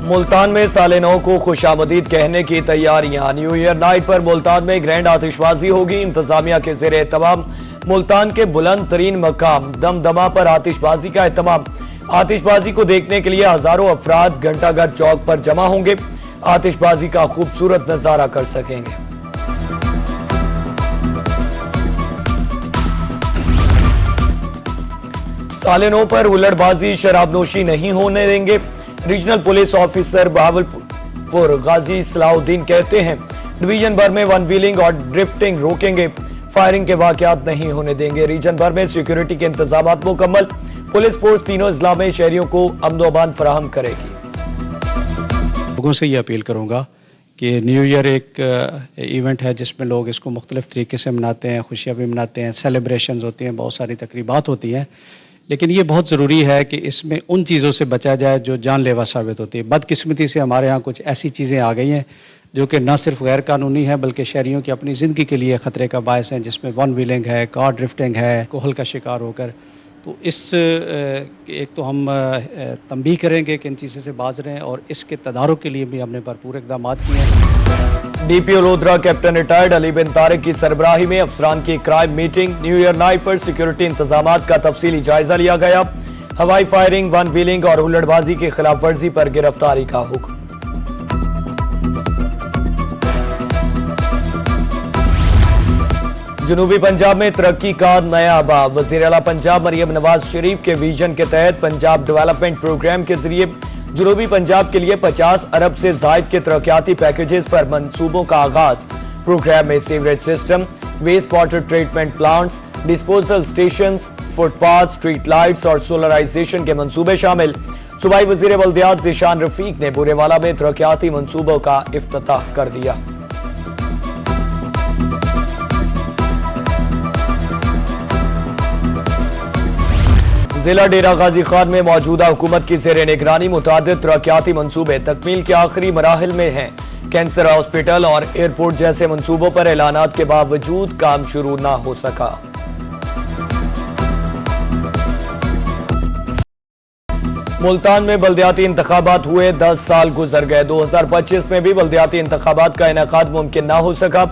मुल्तान में साले नौ को खुशामदीद कहने की तैयारियां। न्यू ईयर नाइट पर मुल्तान में ग्रैंड आतिशबाजी होगी। इंतजामिया के ज़ेरे एहतमाम मुल्तान के बुलंद तरीन मकाम दमदमा पर आतिशबाजी का एहतमाम। आतिशबाजी को देखने के लिए हजारों अफराद घंटाघर चौक पर जमा होंगे, आतिशबाजी का खूबसूरत नजारा कर सकेंगे। साले नौ पर हुल्लड़बाजी शराबनोशी नहीं होने देंगे। रीजनल पुलिस ऑफिसर बहावलपुर गाजी सलाउद्दीन कहते हैं, डिवीजन भर में वन व्हीलिंग और ड्रिफ्टिंग रोकेंगे, फायरिंग के वाकयात नहीं होने देंगे। रीजन भर में सिक्योरिटी के इंतजाम मुकम्मल। पुलिस फोर्स तीनों जिला में शहरियों को अमन व अमान फराहम करेगी। लोगों से ये अपील करूंगा कि न्यू ईयर एक इवेंट है जिसमें लोग इसको मुख्तलिफ तरीके से मनाते हैं, खुशियां भी मनाते हैं, सेलिब्रेशंस होती हैं, बहुत सारी तकरीबात होती हैं, लेकिन ये बहुत ज़रूरी है कि इसमें उन चीज़ों से बचा जाए जो जानलेवा साबित होती है। बदकिस्मती से हमारे यहाँ कुछ ऐसी चीज़ें आ गई हैं जो कि न सिर्फ गैर कानूनी है बल्कि शहरियों की अपनी ज़िंदगी के लिए ख़तरे का बायस है, जिसमें वन व्हीलिंग है, कार ड्रिफ्टिंग है, कोहल का शिकार होकर। तो इस एक तो हम तंबीह करेंगे कि इन चीज़ों से बाज रहें और इसके तदारुक के लिए भी हमने भरपूर इक़दाम किए हैं। DPO Lodhran captain retired Ali bin Tariq की सरबराही में अफसरान की crime meeting. New year night पर सिक्योरिटी इंतजामात का तफसीली जायजा लिया गया। हवाई फायरिंग, वन व्हीलिंग और हुल्लड़बाजी की खिलाफ वर्जी पर गिरफ्तारी का हुक्म। जनूबी पंजाब में तरक्की का नया बाब। वज़ीर आला पंजाब मरियम नवाज शरीफ के विजन के तहत पंजाब डेवलपमेंट प्रोग्राम के जरिए जनूबी पंजाब के लिए 50 अरब से जायद के तरक्याती पैकेजेस पर मंसूबों का आगाज। प्रोग्राम में sewerage system, waste water treatment plants, disposal station, footpath, street lights और सोलराइजेशन के मंसूबे शामिल। सूबाई वज़ीर बल्दियात ज़ीशान रफीक ने बुरेवाला में तरक्याती मंसूबों का इफ्तिताह कर दिया। जिला डेरा गाजी खान में मौजूदा हुकूमत की ज़ेरे निगरानी मुतादिद तरक्याती मंसूबे तकमील के आखिरी मराहिल में हैं। कैंसर हॉस्पिटल और एयरपोर्ट जैसे मंसूबों पर ऐलानात के बावजूद काम शुरू न हो सका। मुल्तान में बल्दियाती इंतखाबात हुए, 10 साल गुजर गए। 2025 में भी बल्दियाती इंतखाबात का इनेकाद मुमकिन न हो सका।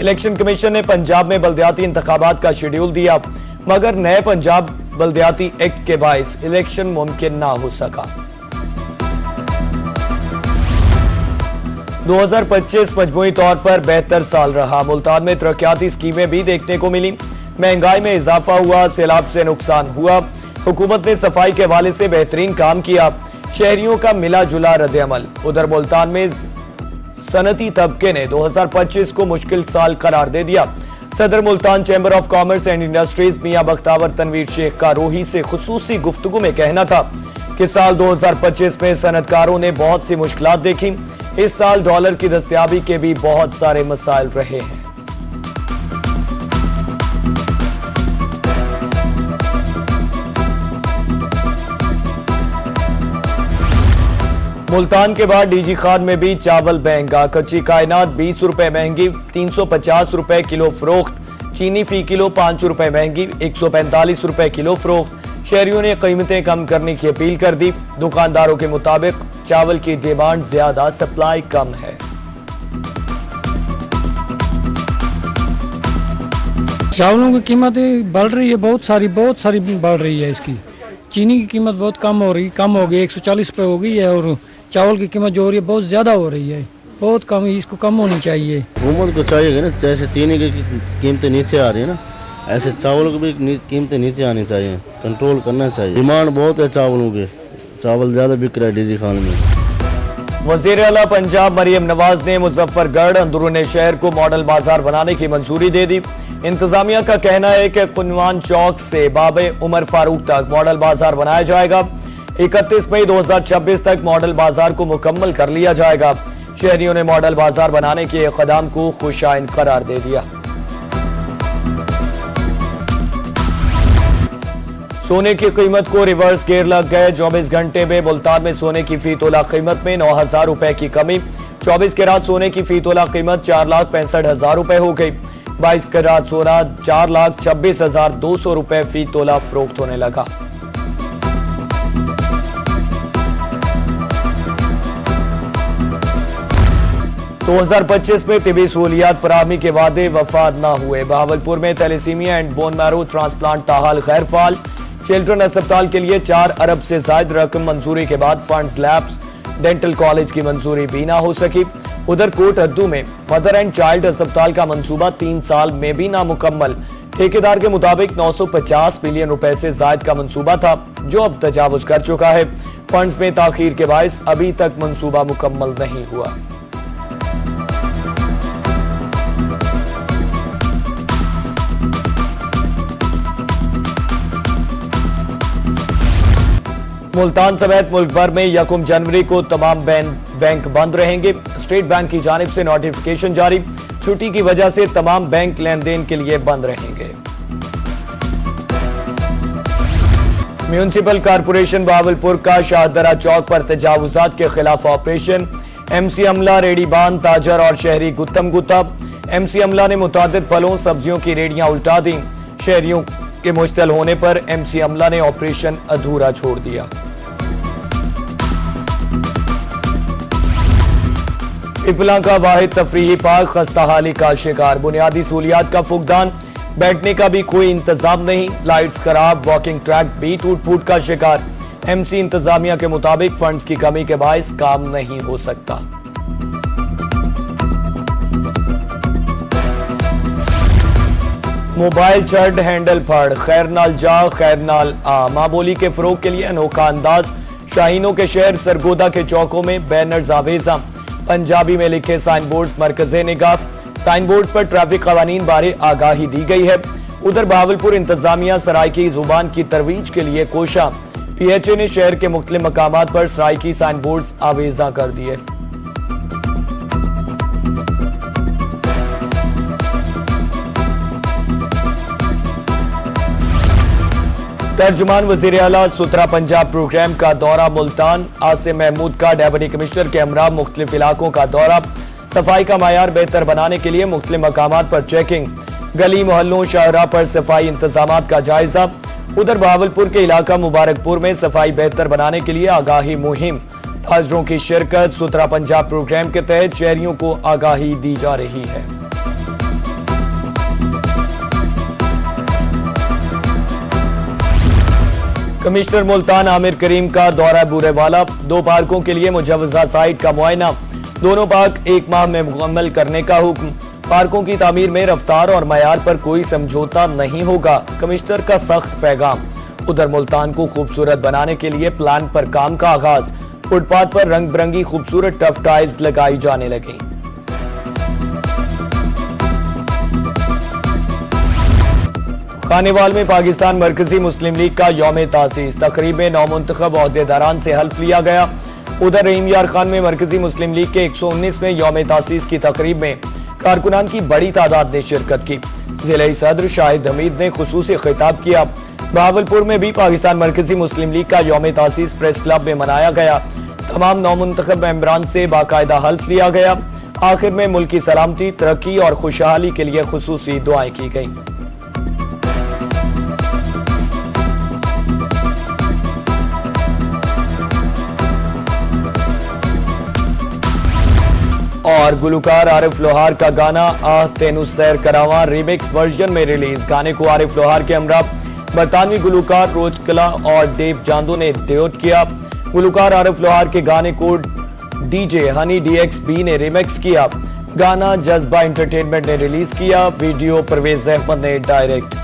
इलेक्शन कमीशन ने पंजाब में बल्दियाती इंतखाबात का शेड्यूल दिया, मगर नए पंजाब बल्दियाती एक्ट के बायस इलेक्शन मुमकिन ना हो सका। 2025 मजमूई तौर पर बेहतर साल रहा। मुल्तान में तरक्याती स्कीमें भी देखने को मिली। महंगाई में इजाफा हुआ, सैलाब से नुकसान हुआ। हुकूमत ने सफाई के हवाले से बेहतरीन काम किया। शहरियों का मिला जुला रद्द-ए-अमल। उधर मुल्तान में सनती तबके ने 2025 को मुश्किल साल करार दे दिया। सदर Multan chamber of commerce and industries Mian Bakhtawar Tanveer Sheikh का रोही से खुसूसी गुफ्तगू में कहना था कि साल 2025 में सनतकारों ने बहुत सी मुश्किलात देखी। इस साल डॉलर की दस्तयाबी के भी बहुत सारे मसाइल रहे हैं। मुल्तान के बाद डीजी खान में भी चावल महंगा। कच्ची कायनात 20 रुपए महंगी, 350 रुपए किलो फरोख्त। चीनी फी किलो 5 रुपए महंगी, 145 रुपए किलो फरोख्त। शहरियों ने कीमतें कम करने की अपील कर दी। दुकानदारों के मुताबिक चावल की डिमांड ज्यादा, सप्लाई कम है। चावलों की कीमत बढ़ रही है, बहुत सारी बढ़ रही है। इसकी चीनी की कीमत बहुत कम हो गई, 140 रुपए हो गई है। और चावल की कीमत जो हो रही है बहुत ज्यादा हो रही है, बहुत कम, इसको कम होनी चाहिए। हुकूमत को चाहिए ना, जैसे चीनी की कीमतें नीचे आ रही है ना, ऐसे चावलों की भी कीमतें नीचे आनी चाहिए, कंट्रोल करना चाहिए। डिमांड बहुत है चावलों की, चावल ज्यादा बिक रहा है डीजी खान में। वज़ीर आला पंजाब मरियम नवाज ने मुजफ्फरगढ़ अंदरूनी शहर को मॉडल बाजार बनाने की मंजूरी दे दी। इंतजामिया का कहना है कि कुनवान चौक से बाबे उमर फारूक तक मॉडल बाजार बनाया जाएगा। 31 मई 2026 तक मॉडल बाजार को मुकम्मल कर लिया जाएगा। शहरियों ने मॉडल बाजार बनाने के इक़दाम को खुशाइन करार दे दिया। सोने की कीमत को रिवर्स गियर लग गए। 24 घंटे में मुल्तान में सोने की फी तोला कीमत में 9,000 रुपए की कमी। 24 कैरात सोने की फी तोला कीमत 4,65,000 रुपए हो गई। 22 कैरात सोना 4,26,200 रुपए फी तोला फरोख्त होने लगा। 2025 में तिबी सहूलियात फराहमी के वादे वफाद न हुए। बहावलपुर में thalassemia and bone marrow transplant ताहाल गैर फाल। चिल्ड्रन अस्पताल के लिए 4 अरब से ज्यादा रकम मंजूरी के बाद फंड्स लैब्स डेंटल कॉलेज की मंजूरी भी ना हो सकी। उधर कोट अद्दू में मदर एंड चाइल्ड अस्पताल का मंसूबा 3 साल में भी नामुकम्मल। ठेकेदार के मुताबिक 950 मिलियन रुपए से ज्यादा का मंसूबा था, जो अब तजावुज कर चुका है। फंड्स में ताखीर के बायस अभी तक मंसूबा मुकम्मल नहीं हुआ। मुल्तान समेत मुल्क भर में 1 जनवरी को तमाम बैंक बंद रहेंगे। स्टेट बैंक की जानिब से नोटिफिकेशन जारी। छुट्टी की वजह से तमाम बैंक लेन देन के लिए बंद रहेंगे। म्यूनिसिपल कारपोरेशन बहावलपुर का शाहदरा चौक पर तजावुजात के खिलाफ ऑपरेशन। एमसी अमला रेडी बांध ताजर और शहरी गुत्तम गुत्ता। एमसी अमला ने मुतादिद फलों सब्जियों की रेडियां उल्टा दी। शहरियों के मुश्तल होने पर एमसी अमला ने ऑपरेशन अधूरा छोड़ दिया। पिपला का वाहिद तफरीही पार्क खस्ताहाली का शिकार। बुनियादी सहूलियात का फुकदान, बैठने का भी कोई इंतजाम नहीं। लाइट्स खराब, वॉकिंग ट्रैक भी टूट फूट का शिकार। एमसी इंतजामिया के मुताबिक फंड्स की कमी के बायस काम नहीं हो सकता। मोबाइल चढ़ हैंडल फड़, खैर नाल जा खैर नाल आ। मां बोली के फरोग के लिए अनोखा अंदाज। शाहीनों के शहर सरगोदा के चौकों में बैनर्स आवेजा। पंजाबी में लिखे साइन बोर्ड मरकज़े निगाह। साइन बोर्ड पर ट्रैफिक कवानीन बारे आगाही दी गई है। उधर बहावलपुर इंतजामिया सराइकी जुबान की तरवीज के लिए कोशा। पीएचए ने शहर के मुख्तलिफ मकामात पर सराइकी साइन बोर्ड्स आवेजा कर दिए। तर्जुमान वज़ीर आला सुथरा पंजाब प्रोग्राम का दौरा मुल्तान। आसिम महमूद का डिप्टी कमिश्नर के हमरा मुख्तलिफ इलाकों का दौरा। सफाई का मायार बेहतर बनाने के लिए मुख्तलिफ मकामात पर चेकिंग। गली मोहल्लों शाहरा पर सफाई इंतजामात का जायजा। उधर बहावलपुर के इलाका मुबारकपुर में सफाई बेहतर बनाने के लिए आगाही मुहिम। ताजरों की शिरकत। सुथरा पंजाब प्रोग्राम के तहत शहरियों को आगाही दी जा रही है। कमिश्नर मुल्तान आमिर करीम का दौरा बूरेवाला। 2 पार्कों के लिए मुजवजा साइट का मुआयना। दोनों पार्क 1 माह में मुकम्मल करने का हुक्म। पार्कों की तामीर में रफ्तार और मयार पर कोई समझौता नहीं होगा, कमिश्नर का सख्त पैगाम। उधर मुल्तान को खूबसूरत बनाने के लिए प्लान पर काम का आगाज। फुटपाथ पर रंग बिरंगी खूबसूरत टफ टाइल्स लगाई जाने लगी। खानेवाल में पाकिस्तान मरकजी मुस्लिम लीग का यौम तासीस। तकरीब में नौमुंतखब ओहदेदारान से हल्फ लिया गया। उधर रहीम यार खान में मरकजी मुस्लिम लीग के 119वें यौम तासीस की तकरीब में कारकुनान की बड़ी तादाद ने शिरकत की। जिले सदर शाहिद हमीद ने खुसूसी खिताब किया। बहावलपुर में भी पाकिस्तान मरकजी मुस्लिम लीग का यौम तासीस प्रेस क्लब में मनाया गया। तमाम नौमुंतखब मेंबरान से बाकायदा हल्फ लिया गया। आखिर में मुल्क की सलामती, तरक्की और खुशहाली के लिए खुसूसी दुआएं की गई। और गुलकार आरिफ लोहार का गाना आह तेनू सैर करावा रीमिक्स वर्जन में रिलीज। गाने को आरिफ लोहार के हमरा बरतानवी गुलकार रोज कला और देव जांदू ने ड्यूट किया। गुलकार आरिफ लोहार के गाने को डीजे हनी DXB ने रिमिक्स किया। गाना जज्बा एंटरटेनमेंट ने रिलीज किया। वीडियो परवेज अहमद ने डायरेक्ट